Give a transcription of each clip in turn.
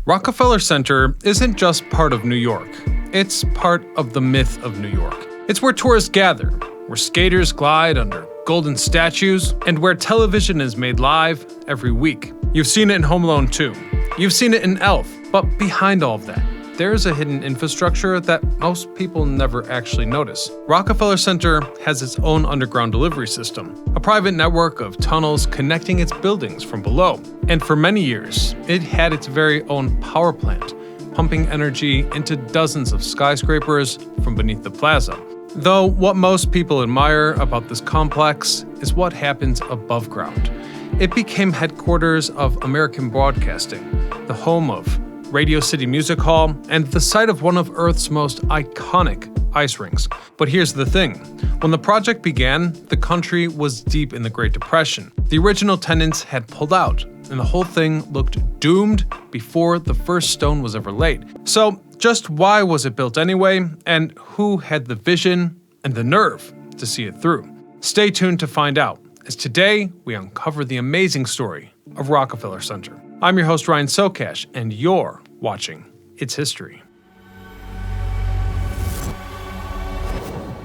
Rockefeller Center isn't just part of New York. It's part of the myth of New York. It's where tourists gather, where skaters glide under golden statues, and where television is made live every week. You've seen it in Home Alone 2. You've seen it in Elf. But behind all of that, there's a hidden infrastructure that most people never actually notice. Rockefeller Center has its own underground delivery system, a private network of tunnels connecting its buildings from below. And for many years, it had its very own power plant, pumping energy into dozens of skyscrapers from beneath the plaza. Though what most people admire about this complex is what happens above ground. It became headquarters of American broadcasting, the home of Radio City Music Hall, and the site of one of Earth's most iconic ice rinks. But here's the thing. When the project began, the country was deep in the Great Depression. The original tenants had pulled out, and the whole thing looked doomed before the first stone was ever laid. So, just why was it built anyway, and who had the vision and the nerve to see it through? Stay tuned to find out, as today we uncover the amazing story of Rockefeller Center. I'm your host Ryan Socash, and you're watching It's History.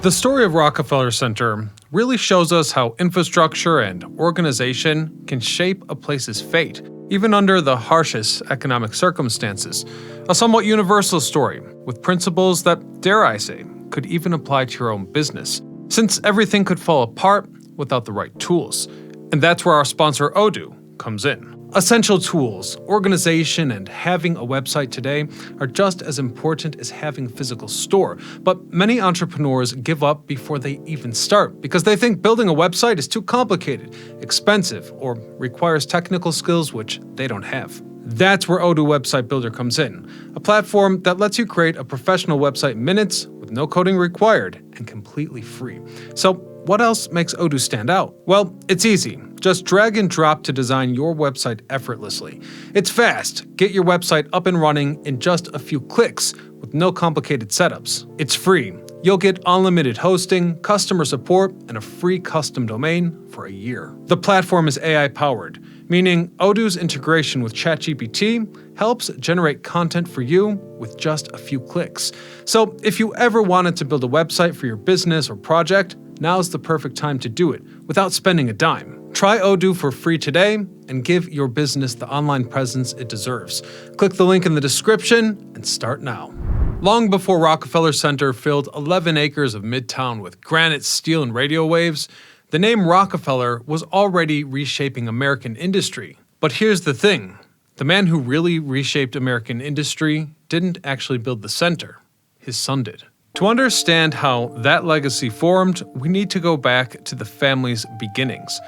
The story of Rockefeller Center really shows us how infrastructure and organization can shape a place's fate, even under the harshest economic circumstances. A somewhat universal story, with principles that, dare I say, could even apply to your own business, since everything could fall apart without the right tools. And that's where our sponsor Odoo comes in. Essential tools, organization, and having a website today are just as important as having a physical store, but many entrepreneurs give up before they even start because they think building a website is too complicated, expensive, or requires technical skills which they don't have. That's where Odoo Website Builder comes in, a platform that lets you create a professional website in minutes with no coding required and completely free. So, what else makes Odoo stand out? Well, it's easy. Just drag and drop to design your website effortlessly. It's fast. Get your website up and running in just a few clicks with no complicated setups. It's free. You'll get unlimited hosting, customer support, and a free custom domain for a year. The platform is AI-powered, meaning Odoo's integration with ChatGPT helps generate content for you with just a few clicks. So if you ever wanted to build a website for your business or project, now's the perfect time to do it without spending a dime. Try Odoo for free today and give your business the online presence it deserves. Click the link in the description and start now. Long before Rockefeller Center filled 11 acres of Midtown with granite, steel, and radio waves, the name Rockefeller was already reshaping American industry. But here's the thing. The man who really reshaped American industry didn't actually build the center. His son did. To understand how that legacy formed, we need to go back to the family's beginnings.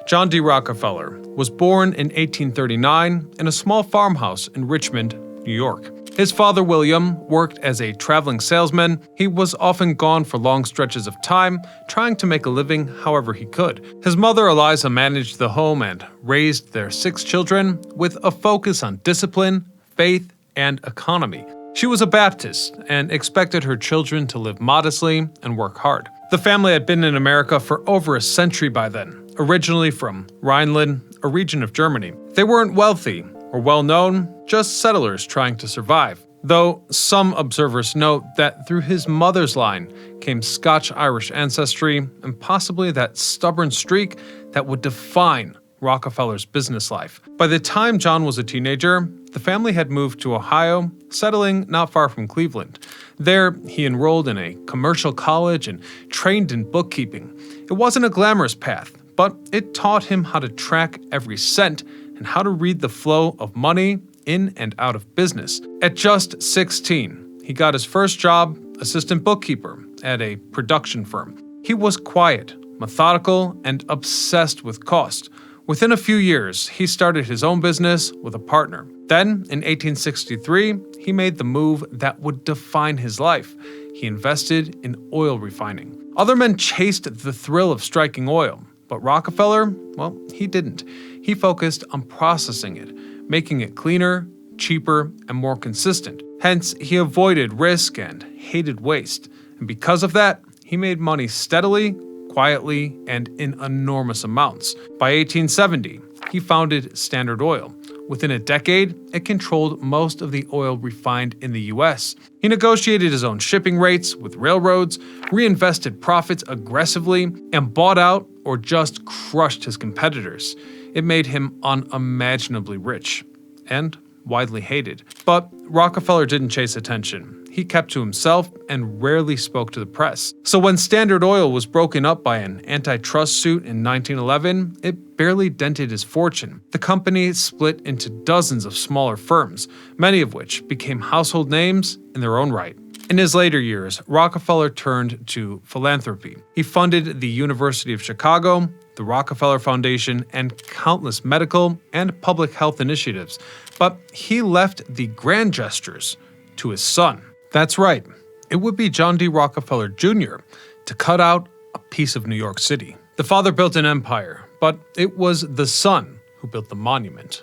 John D. Rockefeller was born in 1839 in a small farmhouse in Richmond, New York. His father, William, worked as a traveling salesman. He was often gone for long stretches of time, trying to make a living however he could. His mother, Eliza, managed the home and raised their 6 children with a focus on discipline, faith, and economy. She was a Baptist and expected her children to live modestly and work hard. The family had been in America for over a century by then, originally from Rhineland, a region of Germany. They weren't wealthy or well-known, just settlers trying to survive. Though some observers note that through his mother's line came Scotch-Irish ancestry and possibly that stubborn streak that would define Rockefeller's business life. By the time John was a teenager, the family had moved to Ohio, settling not far from Cleveland. There, he enrolled in a commercial college and trained in bookkeeping. It wasn't a glamorous path, but it taught him how to track every cent and how to read the flow of money in and out of business. At just 16, he got his first job, assistant bookkeeper, at a production firm. He was quiet, methodical, and obsessed with cost. Within a few years, he started his own business with a partner. Then, in 1863, he made the move that would define his life. He invested in oil refining. Other men chased the thrill of striking oil, but Rockefeller, well, he didn't. He focused on processing it, making it cleaner, cheaper, and more consistent. Hence, he avoided risk and hated waste. And because of that, he made money steadily, quietly, and in enormous amounts. By 1870, he founded Standard Oil. Within a decade, it controlled most of the oil refined in the US. He negotiated his own shipping rates with railroads, reinvested profits aggressively, and bought out or just crushed his competitors. It made him unimaginably rich and widely hated. But Rockefeller didn't chase attention. He kept to himself and rarely spoke to the press. So when Standard Oil was broken up by an antitrust suit in 1911, it barely dented his fortune. The company split into dozens of smaller firms, many of which became household names in their own right. In his later years, Rockefeller turned to philanthropy. He funded the University of Chicago, the Rockefeller Foundation, and countless medical and public health initiatives. But he left the grand gestures to his son. That's right, it would be John D. Rockefeller Jr. to cut out a piece of New York City. The father built an empire, but it was the son who built the monument.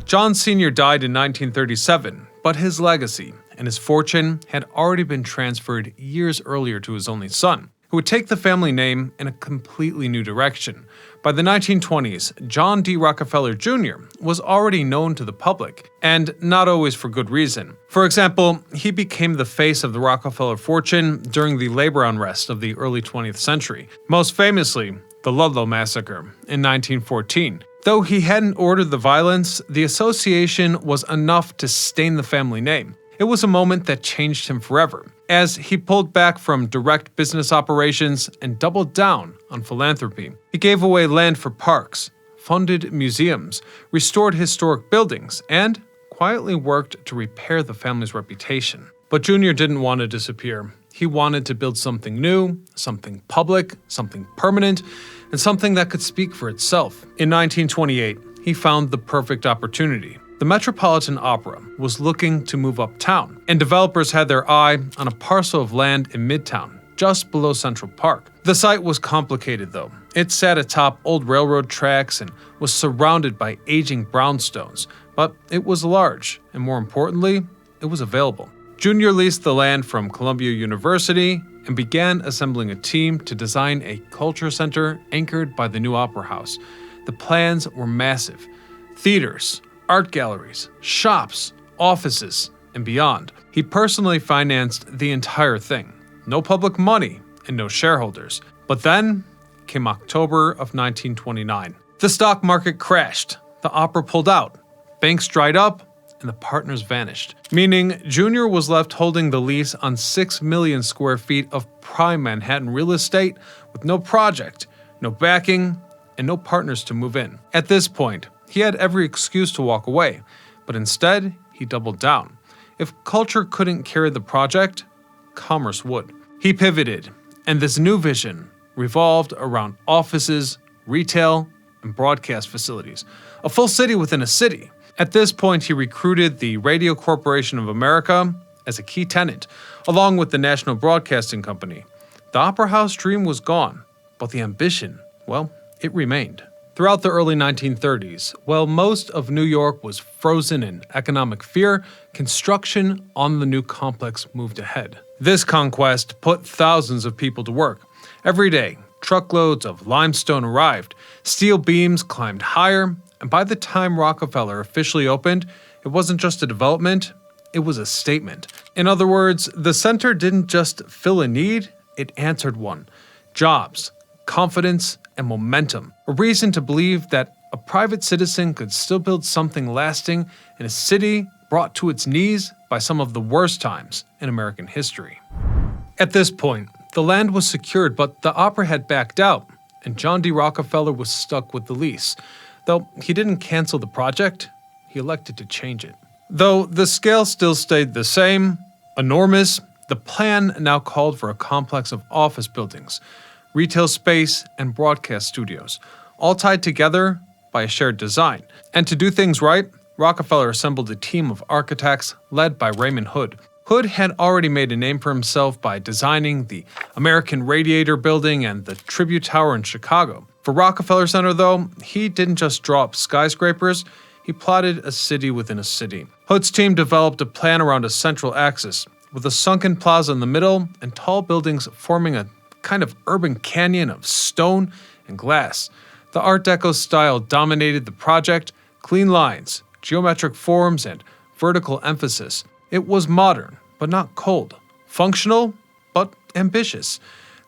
John Sr. died in 1937, but his legacy and his fortune had already been transferred years earlier to his only son, who would take the family name in a completely new direction. By the 1920s, John D. Rockefeller Jr. was already known to the public, and not always for good reason. For example, he became the face of the Rockefeller fortune during the labor unrest of the early 20th century, most famously, the Ludlow Massacre in 1914. Though he hadn't ordered the violence, the association was enough to stain the family name. It was a moment that changed him forever, as he pulled back from direct business operations and doubled down on philanthropy. He gave away land for parks, funded museums, restored historic buildings, and quietly worked to repair the family's reputation. But Jr. didn't want to disappear. He wanted to build something new, something public, something permanent, and something that could speak for itself. In 1928, he found the perfect opportunity. The Metropolitan Opera was looking to move uptown, and developers had their eye on a parcel of land in Midtown, just below Central Park. The site was complicated though. It sat atop old railroad tracks and was surrounded by aging brownstones, but it was large, and more importantly, it was available. Jr. leased the land from Columbia University and began assembling a team to design a culture center anchored by the new Opera House. The plans were massive. Theaters, art galleries, shops, offices, and beyond. He personally financed the entire thing. No public money and no shareholders. But then came October of 1929. The stock market crashed. The opera pulled out. Banks dried up, and the partners vanished. Meaning, Jr. was left holding the lease on 6 million square feet of prime Manhattan real estate with no project, no backing, and no partners to move in. At this point, he had every excuse to walk away, but instead, he doubled down. If culture couldn't carry the project, commerce would. He pivoted, and this new vision revolved around offices, retail, and broadcast facilities. A full city within a city. At this point, he recruited the Radio Corporation of America as a key tenant, along with the National Broadcasting Company. The Opera House dream was gone, but the ambition, well, it remained. Throughout the early 1930s, while most of New York was frozen in economic fear, construction on the new complex moved ahead. This conquest put thousands of people to work. Every day, truckloads of limestone arrived, steel beams climbed higher, and by the time Rockefeller officially opened, it wasn't just a development, it was a statement. In other words, the center didn't just fill a need, it answered one. Jobs, confidence, and momentum. A reason to believe that a private citizen could still build something lasting in a city brought to its knees by some of the worst times in American history. At this point, the land was secured, but the opera had backed out, and John D. Rockefeller was stuck with the lease. Though he didn't cancel the project, he elected to change it. Though the scale still stayed the same, enormous, the plan now called for a complex of office buildings, retail space, and broadcast studios, all tied together by a shared design. And to do things right, Rockefeller assembled a team of architects led by Raymond Hood. Hood had already made a name for himself by designing the American Radiator Building and the Tribute Tower in Chicago. For Rockefeller Center, though, he didn't just draw up skyscrapers, he plotted a city within a city. Hood's team developed a plan around a central axis, with a sunken plaza in the middle and tall buildings forming a kind of urban canyon of stone and glass. The Art Deco style dominated the project: clean lines, geometric forms, and vertical emphasis. It was modern, but not cold. Functional, but ambitious.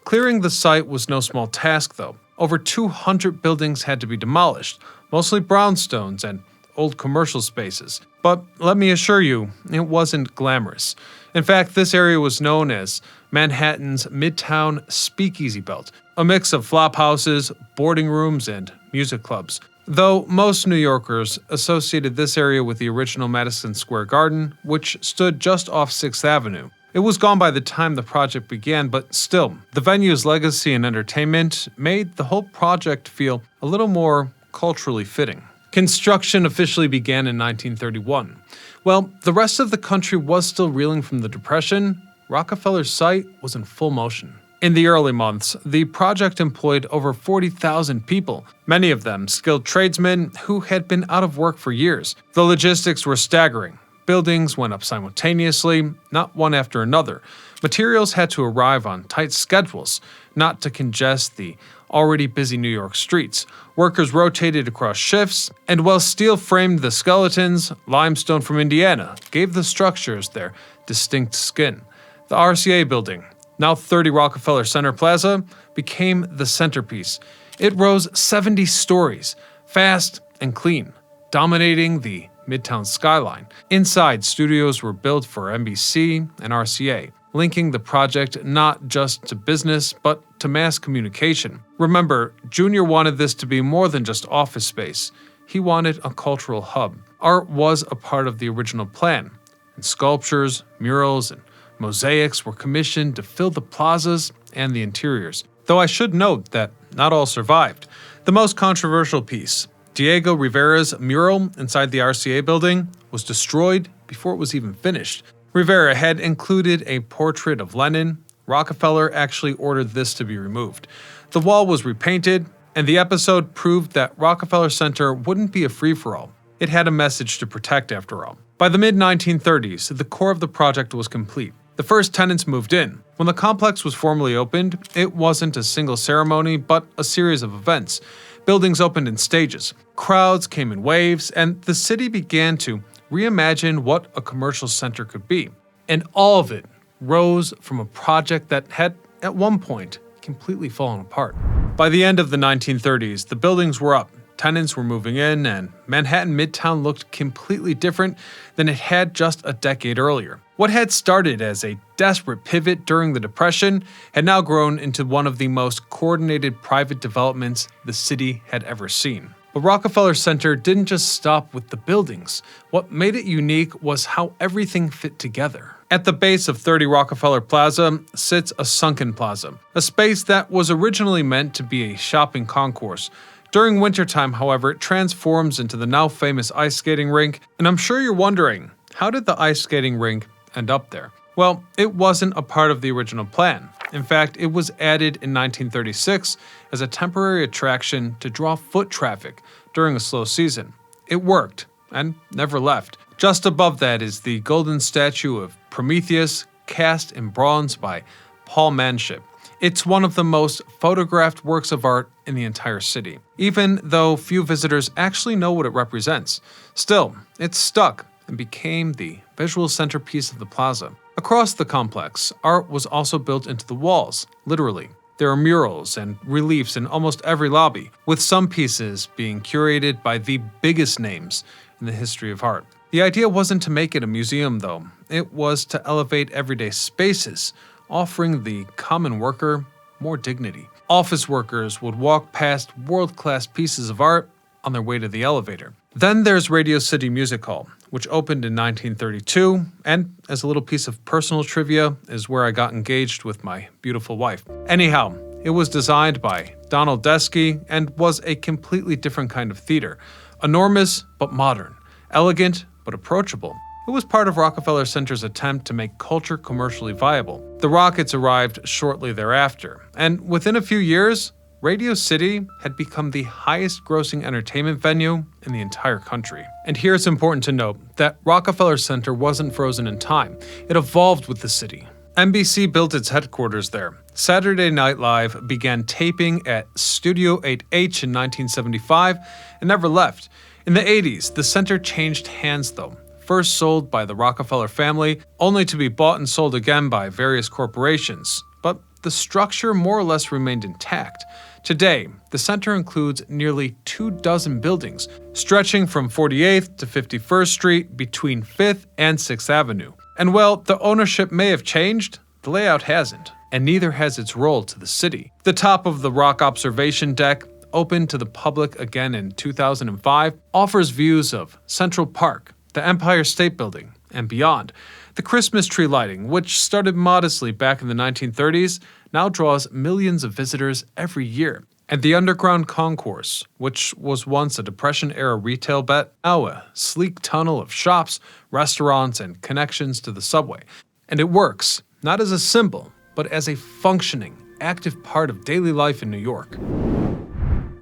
Clearing the site was no small task, though. Over 200 buildings had to be demolished, mostly brownstones and old commercial spaces. But let me assure you, it wasn't glamorous. In fact, this area was known as Manhattan's Midtown Speakeasy Belt, a mix of flop houses, boarding rooms, and music clubs. Though most New Yorkers associated this area with the original Madison Square Garden, which stood just off 6th Avenue. It was gone by the time the project began, but still, the venue's legacy and entertainment made the whole project feel a little more culturally fitting. Construction officially began in 1931. While the rest of the country was still reeling from the Depression, Rockefeller's site was in full motion. In the early months, the project employed over 40,000 people, many of them skilled tradesmen who had been out of work for years. The logistics were staggering. Buildings went up simultaneously, not one after another. Materials had to arrive on tight schedules, not to congest the already busy New York streets. Workers rotated across shifts, and while steel framed the skeletons, limestone from Indiana gave the structures their distinct skin. The RCA building, now 30 Rockefeller Center Plaza, became the centerpiece. It rose 70 stories, fast and clean, dominating the Midtown skyline. Inside, studios were built for NBC and RCA, linking the project not just to business, but to mass communication. Remember, Jr. wanted this to be more than just office space. He wanted a cultural hub. Art was a part of the original plan, and sculptures, murals, and mosaics were commissioned to fill the plazas and the interiors. Though I should note that not all survived. The most controversial piece, Diego Rivera's mural inside the RCA building, was destroyed before it was even finished. Rivera had included a portrait of Lenin. Rockefeller actually ordered this to be removed. The wall was repainted, and the episode proved that Rockefeller Center wouldn't be a free-for-all. It had a message to protect, after all. By the mid-1930s, the core of the project was complete. The first tenants moved in. When the complex was formally opened, it wasn't a single ceremony, but a series of events. Buildings opened in stages. Crowds came in waves, and the city began to reimagine what a commercial center could be. And all of it rose from a project that had, at one point, completely fallen apart. By the end of the 1930s, the buildings were up, tenants were moving in, and Manhattan Midtown looked completely different than it had just a decade earlier. What had started as a desperate pivot during the Depression had now grown into one of the most coordinated private developments the city had ever seen. But Rockefeller Center didn't just stop with the buildings. What made it unique was how everything fit together. At the base of 30 Rockefeller Plaza sits a sunken plaza, a space that was originally meant to be a shopping concourse. During wintertime, however, it transforms into the now famous ice skating rink, and I'm sure you're wondering, how did the ice skating rink end up there? Well, it wasn't a part of the original plan. In fact, it was added in 1936 as a temporary attraction to draw foot traffic during a slow season. It worked, and never left. Just above that is the golden statue of Prometheus, cast in bronze by Paul Manship. It's one of the most photographed works of art in the entire city, even though few visitors actually know what it represents. Still, it stuck and became the visual centerpiece of the plaza. Across the complex, art was also built into the walls, literally. There are murals and reliefs in almost every lobby, with some pieces being curated by the biggest names in the history of art. The idea wasn't to make it a museum, though. It was to elevate everyday spaces, offering the common worker more dignity. Office workers would walk past world-class pieces of art on their way to the elevator. Then there's Radio City Music Hall, which opened in 1932, and as a little piece of personal trivia, is where I got engaged with my beautiful wife. Anyhow, it was designed by Donald Desky and was a completely different kind of theater. Enormous but modern, elegant but approachable. It was part of Rockefeller Center's attempt to make culture commercially viable. The Rockets arrived shortly thereafter, and within a few years, Radio City had become the highest-grossing entertainment venue in the entire country. And here it's important to note that Rockefeller Center wasn't frozen in time. It evolved with the city. NBC built its headquarters there. Saturday Night Live began taping at Studio 8H in 1975 and never left. In the 80s, the center changed hands though. First sold by the Rockefeller family, only to be bought and sold again by various corporations. But the structure more or less remained intact. Today, the center includes nearly 24 buildings, stretching from 48th to 51st Street between 5th and 6th Avenue. And while the ownership may have changed, the layout hasn't, and neither has its role to the city. The top of the Rock Observation Deck, opened to the public again in 2005, offers views of Central Park, the Empire State Building, and beyond. The Christmas tree lighting, which started modestly back in the 1930s, now draws millions of visitors every year. And the Underground Concourse, which was once a Depression-era retail bet, now a sleek tunnel of shops, restaurants, and connections to the subway. And it works, not as a symbol, but as a functioning, active part of daily life in New York.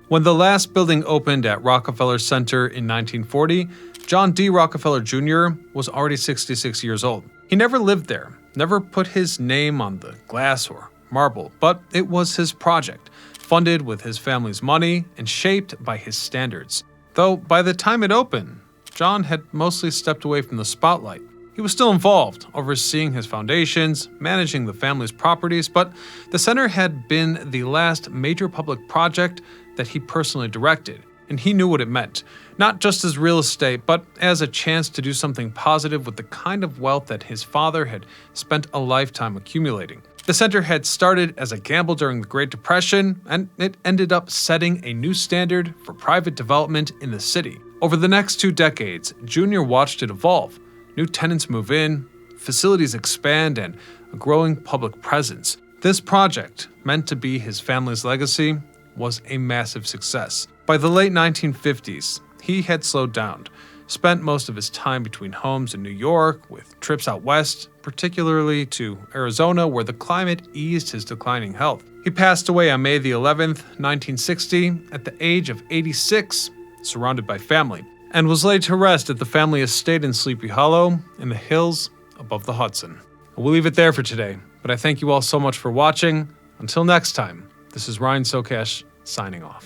When the last building opened at Rockefeller Center in 1940, John D. Rockefeller Jr. was already 66 years old. He never lived there, never put his name on the glass or marble, but it was his project, funded with his family's money and shaped by his standards. Though by the time it opened, John had mostly stepped away from the spotlight. He was still involved, overseeing his foundations, managing the family's properties, but the center had been the last major public project that he personally directed, and he knew what it meant, not just as real estate, but as a chance to do something positive with the kind of wealth that his father had spent a lifetime accumulating. The center had started as a gamble during the Great Depression, and it ended up setting a new standard for private development in the city. Over the next 2 decades, Jr. watched it evolve. New tenants move in, facilities expand, and a growing public presence. This project, meant to be his family's legacy, was a massive success. By the late 1950s, he had slowed down, spent most of his time between homes in New York, with trips out west, particularly to Arizona, where the climate eased his declining health. He passed away on May the 11th, 1960, at the age of 86, surrounded by family, and was laid to rest at the family estate in Sleepy Hollow in the hills above the Hudson. We'll leave it there for today, but I thank you all so much for watching. Until next time, this is Ryan Socash, signing off.